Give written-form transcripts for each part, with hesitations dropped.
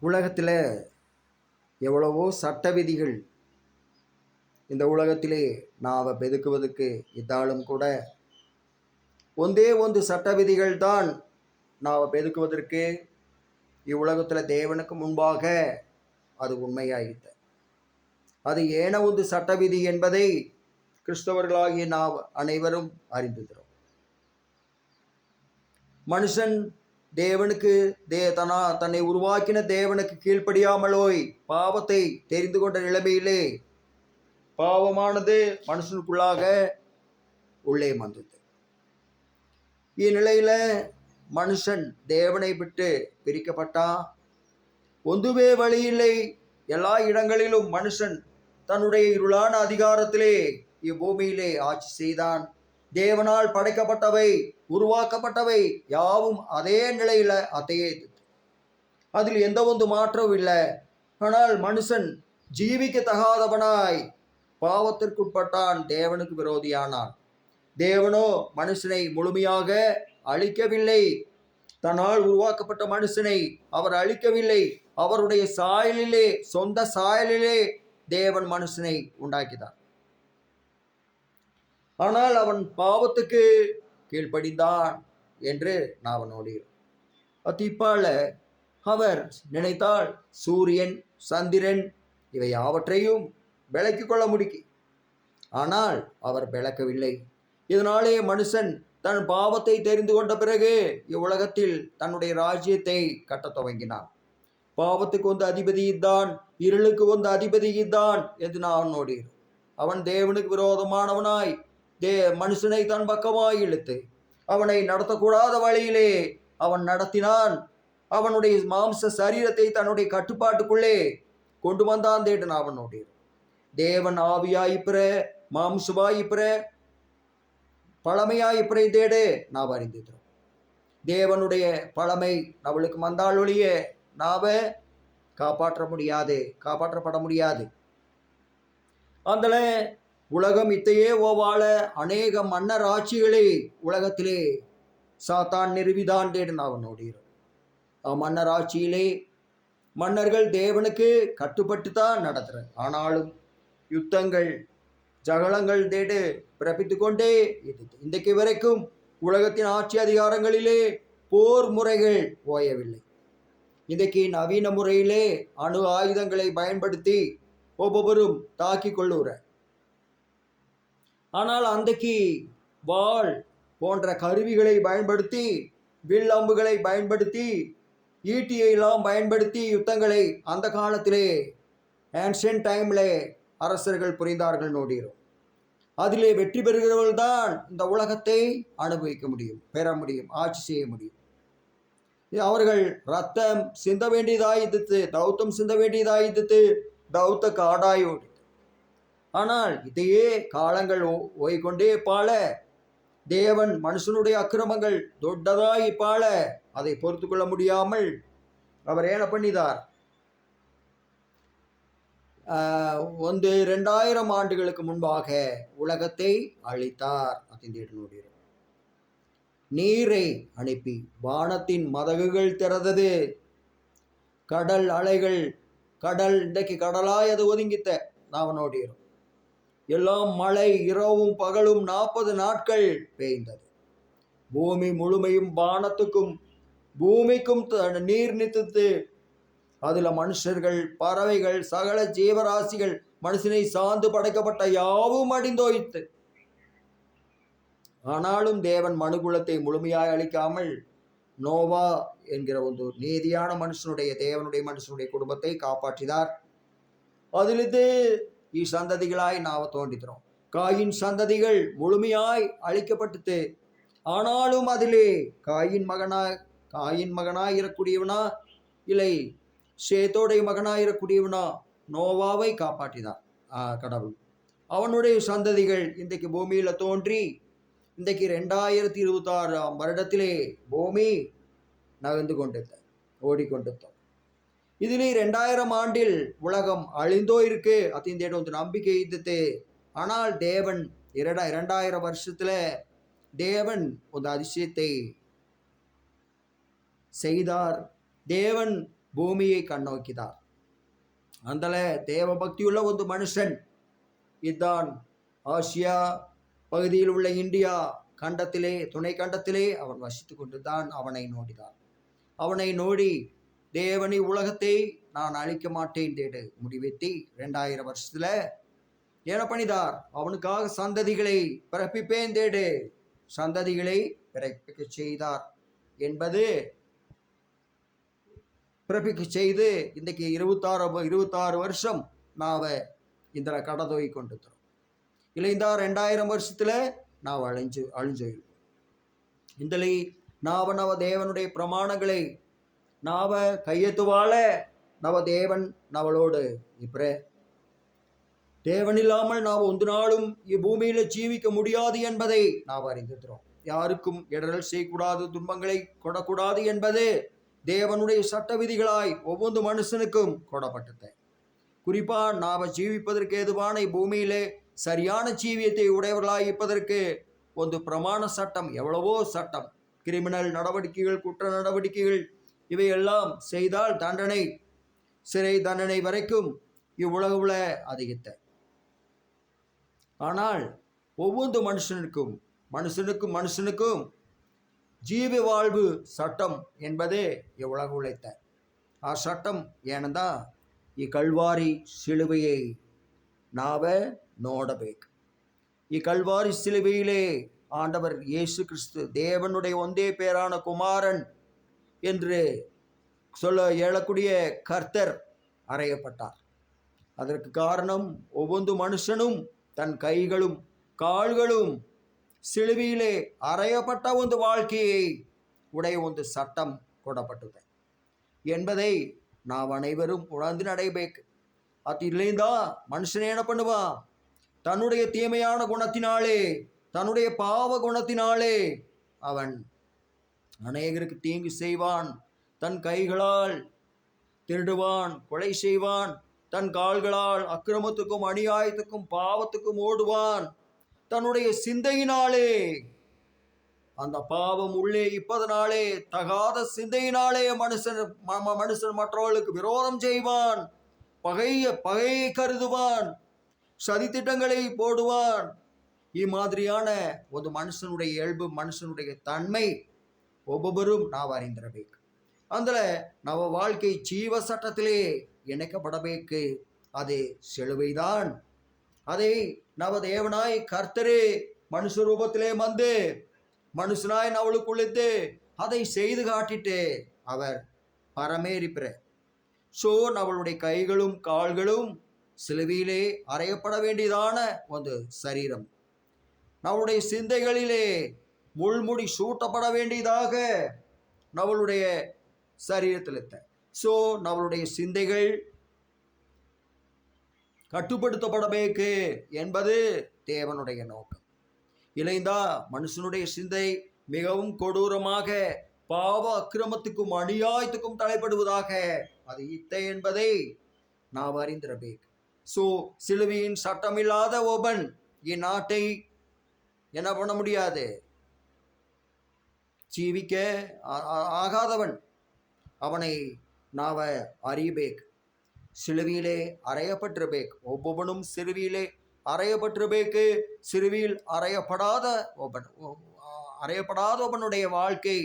உலகத்தில் எவ்வளவோ சட்ட விதிகள் இந்த உலகத்திலே நாம் பெதுக்குவதற்கு இದ್ದಾலும் கூட ಒಂದೇ ಒಂದು சட்ட விதிகள் தான் ನಾವು பெதுக்குவதற்கு இவ்வுலகத்தில் தேவனுக்கு முன்பாக அது உண்மையாயிற்று. அது ஏன ಒಂದು சட்ட விதி என்பதை கிறிஸ்தவர்களாகிய நாம் அனைவரும் அறிந்திருக்கிறோம். மனுஷன் தேவனுக்கு தன்னை உருவாக்கின தேவனுக்கு கீழ்ப்படியாமலோய் பாவத்தை தெரிந்து கொண்ட நிலைமையிலே பாவமானது மனுஷனுக்குள்ளாக உள்ளே வந்தது. இந்நிலையில மனுஷன் தேவனை விட்டு பிரிக்கப்பட்டா ஒன்றுவே வழி இல்லை. எல்லா இடங்களிலும் மனுஷன் தன்னுடைய இருளான அதிகாரத்திலே இப்பூமியிலே ஆட்சி செய்தான். தேவனால் படைக்கப்பட்டவை உருவாக்கப்பட்டவை யாவும் அதே நிலையில அதையே அதில் எந்த ಒಂದು மாற்றமும் இல்லை. ஆனால் மனுஷன் ஜீவிக்க தகாதவனாய் பாவத்திற்குட்பட்டான், தேவனுக்கு விரோதியானான். தேவனோ மனுஷனை முழுமையாக அழிக்கவில்லை. தன்னால் உருவாக்கப்பட்ட மனுஷனை அவர் அழிக்கவில்லை. அவருடைய சாயலிலே, சொந்த சாயலிலே தேவன் மனுஷனை உண்டாக்கினார். ஆனால் அவன் பாவத்துக்கு கீழ்ப்படிந்தான் என்று நாம் நோடுகிறோம். அத்திப்பால அவர் நினைத்தால் சூரியன் சந்திரன் இவை யாவற்றையும் விளக்கிக் கொள்ள முடியும். ஆனால் அவர் விளக்கவில்லை. இதனாலே மனுஷன் தன் பாவத்தை தெரிந்து கொண்ட பிறகு இவ்வுலகத்தில் தன்னுடைய ராஜ்யத்தை கட்டத் துவங்கினான். பாவத்துக்கு ಒಂದು அதிபதி இத்தான், இருளுக்கு ಒಂದು அதிபதி இத்தான் என்று நான் நோடுகிறோம். அவன் தேவனுக்கு விரோதமானவனாய் மனுஷனை தன் பக்கமாய் இழுத்து அவனை நடத்தக்கூடாத வழியிலே அவன் நடத்தினான். அவனுடைய மாம்ச சரீரத்தை தன்னுடைய கட்டுப்பாட்டுக்குள்ளே கொண்டு வந்தான் என்று நான் நோடுகிறோம். தேவன் ஆவியாயிப்பிற மாம்சமாயிப்பிற பழமையாயிப்பிறை தேடு நாம் அறிந்திருக்கிறோம். தேவனுடைய பழமை நம்மளுக்கு வந்தால் ஒழிய நாம காப்பாற்றப்பட முடியாது. அந்த உலகம் இத்தையே ஓவாள அநேக மன்னர் ஆட்சிகளை உலகத்திலே சாத்தான் நிறுவிதான் என்று நாம் நோடுகிறோம். மன்னர் ஆட்சியிலே மன்னர்கள் தேவனுக்கு கட்டுப்பட்டு தான் நடத்துற. ஆனாலும் யுத்தங்கள் ஜகளங்கள் தேடு பிறப்பித்து கொண்டே இன்றைக்கு வரைக்கும் உலகத்தின் ஆட்சி அதிகாரங்களிலே போர் முறைகள் ஓயவில்லை. இன்றைக்கு நவீன முறையிலே அணு ஆயுதங்களை பயன்படுத்தி ஒவ்வொருவரும் தாக்கி கொள்ளுற. ஆனால் அன்றைக்கு வாள் போன்ற கருவிகளை பயன்படுத்தி, வில் அம்புகளை பயன்படுத்தி, ஈட்டியெல்லாம் பயன்படுத்தி யுத்தங்களை அந்த காலத்திலே ஆன்ஷியன்ட் டைம்ல அரசர்கள் புரிந்தார்கள் நோடுகிறோம். அதிலே வெற்றி பெறுகிறவர்கள் தான் இந்த உலகத்தை அனுபவிக்க முடியும், பெற முடியும், ஆட்சி செய்ய முடியும். அவர்கள் ரத்தம் சிந்த வேண்டியதாயித்து, தௌத்தம் சிந்த வேண்டியதாயித்து, தௌத்த காடாயோடி. ஆனால் இதையே காலங்கள் ஓய்கொண்டே பால தேவன் மனுஷனுடைய அக்கிரமங்கள் தொட்டதாய் பால அதை பொறுத்து கொள்ள முடியாமல் அவர் என்ன பண்ணிதார், 2000 ஆண்டுகளுக்கு முன்பாக உலகத்தை அழித்தார். நீரை அனுப்பி வானத்தின் மதகுகள் திறந்தது. கடல் அலைகள், கடல் இன்றைக்கு கடலாய் அது ஒதுங்கித்த நாம் நோடுகிறோம். எல்லாம் மழை இரவும் பகலும் 40 நாட்கள் பெய்ந்தது. பூமி முழுமையும் வானத்துக்கும் பூமிக்கும் நீர் நிறுத்து. அதுல மனுஷர்கள், பறவைகள், சகல ஜீவராசிகள், மனுஷனை சார்ந்து படைக்கப்பட்ட யாவும் அடிந்தோய்த்து. ஆனாலும் தேவன் மனுகுலத்தை முழுமையாய் அளிக்காமல் நோவா என்கிற ஒரு நீதியான மனுஷனுடைய, தேவனுடைய மனுஷனுடைய குடும்பத்தை காப்பாற்றினார். அதிலிருந்து சந்ததிகளாய் நாம தோன்றிக்கிறோம். காயின் சந்ததிகள் முழுமையாய் அழிக்கப்பட்டு. ஆனாலும் அதிலே காயின் மகனாய் இருக்கக்கூடியவனா இல்லை சேத்தோடைய மகனாயிரக்கூடியவனா நோவாவை காப்பாற்றினார் கடவுள். அவனுடைய சந்ததிகள் இன்றைக்கு பூமியில தோன்றி இன்றைக்கு 2026 வருடத்திலே பூமி நகர்ந்து ஓடிக்கொண்டிருந்தோம். இதிலே 2000 ஆண்டில் உலகம் அழிந்தோ இருக்கு அத்தின் ಒಂದು நம்பிக்கை இருந்து. ஆனால் தேவன் 2000 வருஷத்துல தேவன் ஒரு அதிசயத்தை செய்தார். தேவன் பூமியை கண்ணோக்கினார். அந்தல தேவ பக்தியுள்ள ஒரு மனுஷன் இதுதான் ஆசியா பகுதியில் உள்ள இந்தியா கண்டத்திலே துணை கண்டத்திலே அவன் வசித்து கொண்டுதான் அவனை நோடினார். அவனை நோடி தேவனி உலகத்தை நான் அழிக்க மாட்டேன் தேடு முடிவெத்தி 2000 வருஷத்துல என்ன பண்ணிதார்? அவனுக்காக சந்ததிகளை பிறப்பிப்பேன் தேடு சந்ததிகளை பிறப்பிக்க செய்தார் என்பது பிறப்பிக்க செய்து இன்றைக்கு 26 வருஷம் நாவ இந்த கடதோய் கொண்டு இல்லைந்தா 2000 வருஷத்துல ನಾವು ಅಳಿஞ்சೋಯ್ವು ಇಂದಲಿ ನವ ದೇವನುடைய பிரமாணங்களை நாவ கையெத்துவாழ நவ தேவன் நவளோடு இப்ரே தேவன் இல்லாமல் நாம் ஒரு நாளும் இப்பூமியில ஜீவிக்க முடியாது என்பதை நாம் அறிந்திருக்கிறோம். யாருக்கும் இடரல் செய்யக்கூடாது, துன்பங்களை கொடக்கூடாது என்பது தேவனுடைய சட்ட விதிகளாய் ஒவ்வொரு மனுஷனுக்கும் கொடப்பட்டது. குறிப்பா நாம் ஜீவிப்பதற்கு ஏதுவான இப்பூமியிலே சரியான ஜீவியத்தை உடையவர்களாய் இருப்பதற்கு ஒரு பிரமாண சட்டம், எவ்வளவோ சட்டம், கிரிமினல் நடவடிக்கைகள், குற்ற நடவடிக்கைகள் இவையெல்லாம் செய்தால் தண்டனை, சிறை தண்டனை வரைக்கும் இவ்வுலகுல அதிகத்த. ஆனால் ஒவ்வொரு மனுஷனுக்கும் ஜீவ வாழ்வு சட்டம் என்பது இவ்வுலகு உழைத்த ಆ சட்டம் ಏನಂದ ಈ ಕಲ್ವಾರಿ ಶಿಲುಬೆயை ನಾವ ನೋಡಬೇಕು. ಈ கல்வாரி சிலுவையிலே ஆண்டவர் இயேசு கிறிஸ்து தேவனுடைய ஒன்றே பேரான குமாரன் என்று சொல்ல எழக்கூடிய கர்த்தர் அறையப்பட்டார். அதற்கு காரணம் ஒவ்வொரு மனுஷனும் தன் கைகளும் கால்களும் சிலுவையிலே அறையப்பட்ட ஒரு வாழ்க்கையை உடைய ஒரு சட்டம் கொடப்பட்டது என்பதை நாம் அனைவரும் உணர்ந்து நடைபேக்கு. அது இல்லைந்தா மனுஷன் என்ன பண்ணுவான்? தன்னுடைய தீமையான குணத்தினாலே, தன்னுடைய பாவ குணத்தினாலே அவன் அநேகருக்கு தீங்கு செய்வான். தன் கைகளால் திருடுவான், கொலை செய்வான். தன் கால்களால் அக்கிரமத்துக்கும் அநியாயத்துக்கும் பாவத்துக்கும் ஓடுவான். தன்னுடைய சிந்தையினாலே, அந்த பாவம் உள்ளே இப்பதனாலே, தகாத சிந்தையினாலே மனுஷன் மற்றவர்களுக்கு விரோதம் செய்வான், பகையை கருதுவான், சதித்திட்டங்களை போடுவான். இம்மாதிரியான ஒரு மனுஷனுடைய இயல்பு, மனுஷனுடைய தன்மை ஒவ்வொருவரும் நாம் அறிந்திரಬೇಕು. அந்த நவ வாழ்க்கை ஜீவ சட்டத்திலே இணைக்கப்படಬೇಕು. அது சிலுவைதான். அதை நவ தேவனாய் கர்த்தரே மனுஷ ரூபத்திலே வந்து மனுஷனாய் நவளுக்குள்ளித்து அதை செய்து காட்டிட்டு அவர் பரமேறிப்பிற. ஸோ நம்மளுடைய கைகளும் கால்களும் சிலுவையிலே அறையப்பட வேண்டியதான ஒரு சரீரம். நம்மளுடைய சிந்தைகளிலே முள்முடி சூட்டப்பட வேண்டியதாக நம்மளுடைய சரீரத்தில். ஸோ நம்மளுடைய சிந்தைகள் கட்டுப்படுத்தப்படಬೇಕು என்பது தேவனுடைய நோக்கம். இல்லைந்தா மனுஷனுடைய சிந்தை மிகவும் கொடூரமாக பாவ அக்கிரமத்துக்கும் அநியாயத்துக்கும் தலைப்படுவதாக அது இத்தை என்பதை நாம் அறிந்திரಬೇಕು. ஸோ சிலுவையின் சட்டமில்லாத ஒபன் இந்நாட்டை என்ன பண்ண முடியாது, ஜீவிக்க ஆகாதவன். அவனை நாவ அறியಬೇಕು. சிலுவையிலே அறையப்பட்டிருಬೇಕು. ஒவ்வொருவனும் சிலுவையிலே அறையப்பட்டிருಬೇಕು. சிலுவையில் அறையப்படாத ஒபனுடைய வாழ்க்கை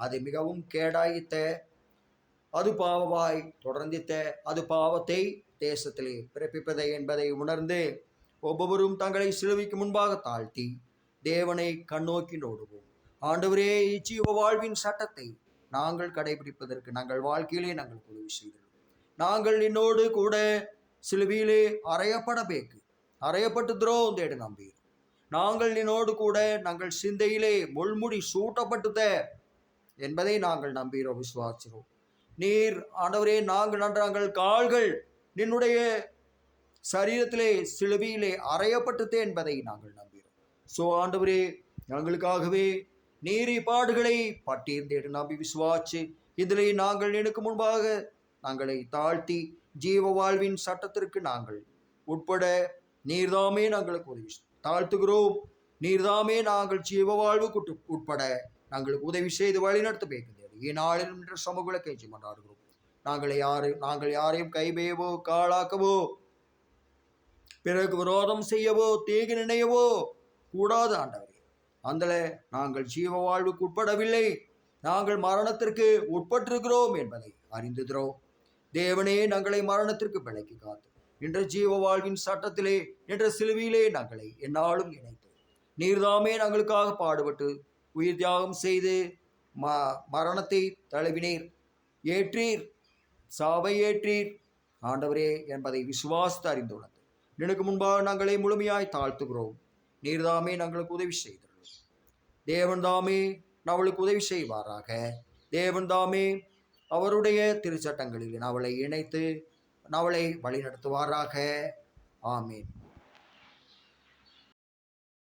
அது மிகவும் கேடாயித்த, அது பாவமாய் தொடர்ந்தித்த, அது பாவத்தை தேசத்திலே பிறப்பிப்பதை என்பதை உணர்ந்து ஒவ்வொருவரும் தங்களை சிலுவைக்கு முன்பாக தாழ்த்தி தேவனை கண்ணோக்கி நோடுவோம். ஆண்டவரே, இச்சீவ வாழ்வின் சட்டத்தை நாங்கள் கடைபிடிப்பதற்கு நாங்கள் வாழ்க்கையிலே நாங்கள் உதவி செய்தோம். நாங்கள் நின்னோடு கூட சிலுவையிலே அறையப்படಬೇಕು. அறையப்பட்டுக்கிறோம் தேடு நம்பி நாங்கள் நின்னோடு கூட நாங்கள் சிந்தையிலே முள்முடி சூட்டப்பட்டுத என்பதை நாங்கள் நம்புகிறோம், விசுவாசிக்கிறோம். நீர் ஆண்டவரே, நாங்கள் கால்கள் நின்னுடைய சரீரத்திலே சிலுவையிலே அறையப்பட்டது என்பதை நாங்கள் நம்புகிறோம். ஸோ ஆண்டவரே, எங்களுக்காகவே நீரி பாடுகளை பட்டியர்ந்தேடு நம்பி விசுவாச்சு இதிலே நாங்கள் எனக்கு முன்பாக நாங்களை தாழ்த்தி ஜீவ வாழ்வின் சட்டத்திற்கு நாங்கள் உட்பட நீர்தாமே நாங்களுக்கு உதவி தாழ்த்துகிறோம். நீர்தாமே நாங்கள் ஜீவ வாழ்வுக்கு உட்பட நாங்களுக்கு உதவி செய்து வழி நடத்த பேக்குது. இந்நாளிலும் சமூகங்களை கெஞ்சி கொண்டாடுகிறோம். நாங்கள் யாரையும் கைபேயவோ காளாக்கவோ பிறகு விரோதம் செய்யவோ தீங்கு நினையவோ கூடாது ஆண்டவரே. அந்த நாங்கள் ஜீவ வாழ்வுக்கு உட்படவில்லை, நாங்கள் மரணத்திற்கு உட்பட்டிருக்கிறோம் என்பதை அறிந்துகிறோம். தேவனே, நாங்களை மரணத்திற்கு விலக்கி காத்து என்ற ஜீவ வாழ்வின் சட்டத்திலே என்ற சிலுவையிலே நாங்களை எந்நாளும் இணைத்து நீர்தாமே நாங்களுக்காக பாடுபட்டு உயிர் தியாகம் செய்து மரணத்தை தழுவினீர், ஏற்றீர், சாவை ஏற்றீர் ஆண்டவரே என்பதை விசுவாசித்து அறிந்துள்ளது எனக்கு முன்பாக நாங்களை முழுமையாய் தாழ்த்துகிறோம். நீர்தாமே நாங்களுக்கு உதவி செய்துள்ளோம். தேவன் தாமே அவளுக்கு உதவி செய்வாராக. தேவன் தாமே அவருடைய திருச்சட்டங்களில் அவளை இணைத்து அவளை வழிநடத்துவாராக. ஆமேன்.